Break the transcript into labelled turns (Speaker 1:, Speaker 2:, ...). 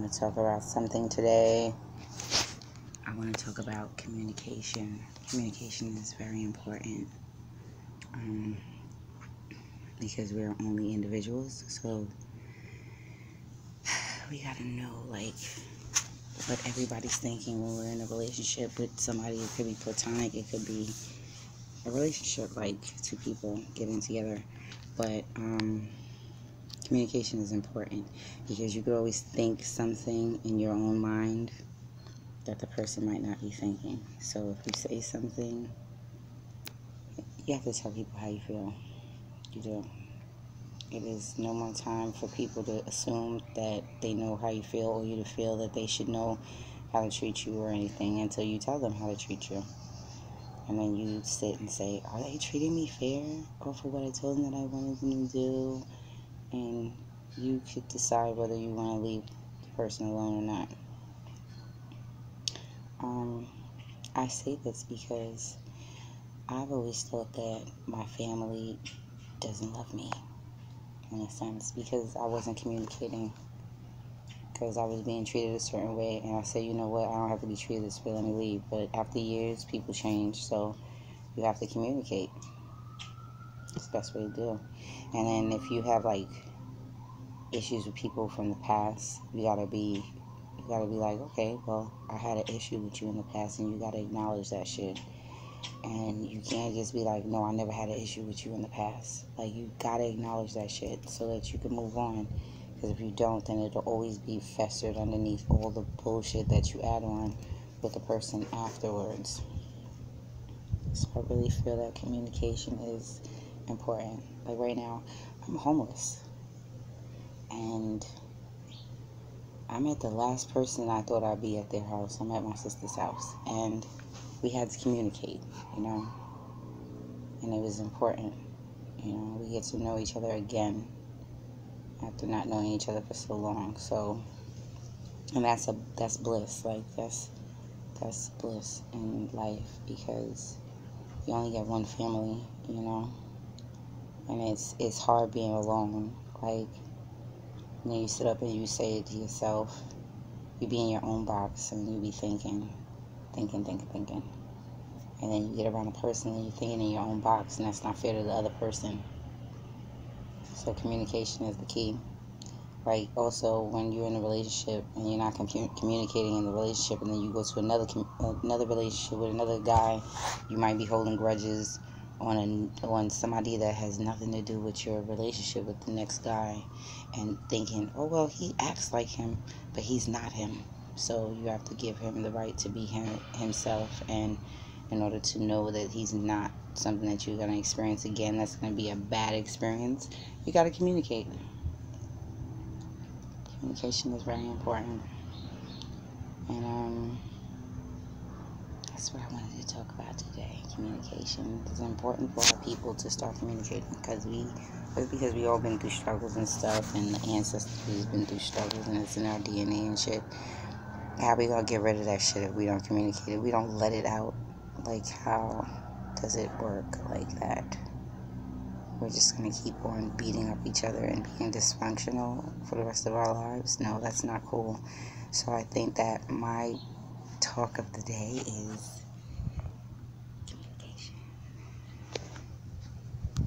Speaker 1: want to talk about something today. I want to talk about communication. Communication is very important because we're only individuals, so we gotta know what everybody's thinking when we're in a relationship with somebody. It could be platonic, it could be a relationship, like two people getting together, but communication is important because you could always think something in your own mind that the person might not be thinking. So if you say something, you have to tell people how you feel. You do. It is no more time for people to assume that they know how you feel, or you to feel that they should know how to treat you or anything until you tell them how to treat you. And then you sit and say, are they treating me fair, or for what I told them that I wanted them to do? And you could decide whether you want to leave the person alone or not. I say this because I've always thought that my family doesn't love me, in a sense, because I wasn't communicating, because I was being treated a certain way, and I said, you know what, I don't have to be treated this way, let me leave. But after years, people change, so you have to communicate. It's the best way to do. And then if you have issues with people from the past, you gotta be like, okay, well, I had an issue with you in the past, and you gotta acknowledge that shit. And you can't just be like, no, I never had an issue with you in the past. You gotta acknowledge that shit so that you can move on. Because if you don't, then it'll always be festered underneath all the bullshit that you add on with the person afterwards. So I really feel that communication is important. Like right now, I'm homeless. And I'm at the last person I thought I'd be at their house. I'm at my sister's house. And we had to communicate, and it was important. We get to know each other again after not knowing each other for so long. So, and that's bliss. That's bliss in life, because you only get one family, and it's hard being alone. You sit up and you say it to yourself. You be in your own box and you be thinking. And then you get around a person and you're thinking in your own box, and that's not fair to the other person. So communication is the key. Also, when you're in a relationship and you're not communicating in the relationship, and then you go to another relationship with another guy, you might be holding grudges on somebody that has nothing to do with your relationship with the next guy, and thinking, oh, well, he acts like him, but he's not him. So you have to give him the right to be himself, and in order to know that he's not something that you're going to experience again, that's going to be a bad experience, you got to communicate. Communication is very important. And that's what I wanted to talk about today. Communication is important for our people to start communicating, because we all been through struggles and stuff, and the ancestors been through struggles, and it's in our DNA and shit. How we gonna get rid of that shit if we don't communicate it? We don't let it out. How does it work like that? We're just gonna keep on beating up each other and being dysfunctional for the rest of our lives? No, that's not cool. So I think that my talk of the day is